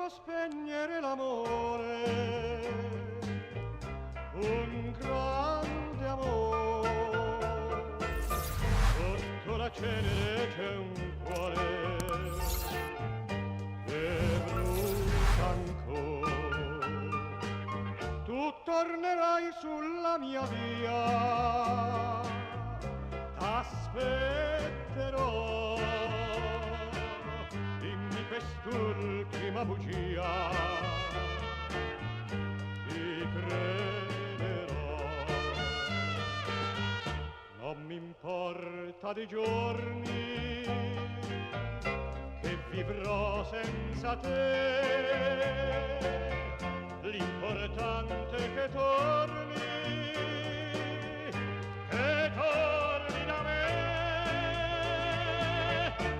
può spegnere l'amore, un grande amore. Sotto la cenere c'è un cuore che brucia ancora. Tu tornerai sulla mia via, t'aspetterò. Dimmi quest'ultima bugia, ti crederò. Non mi importa dei giorni che vivrò senza te, l'importante è che torni da me.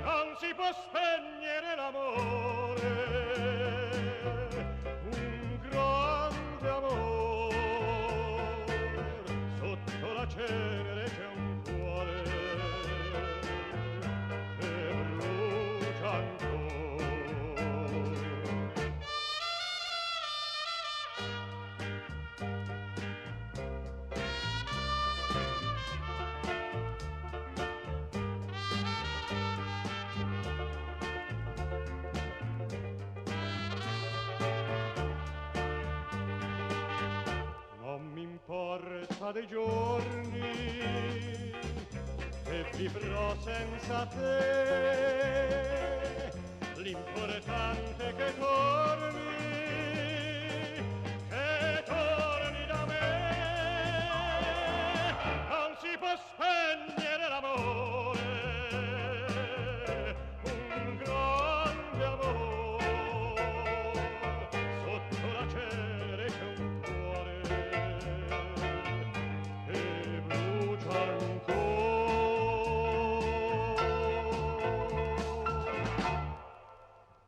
Non si può spegnere l'amore, un grande amore. Sotto la cenere c'è un cuore che brucia ancora. Importa dei giorni che vivrò senza te, l'importante è che torni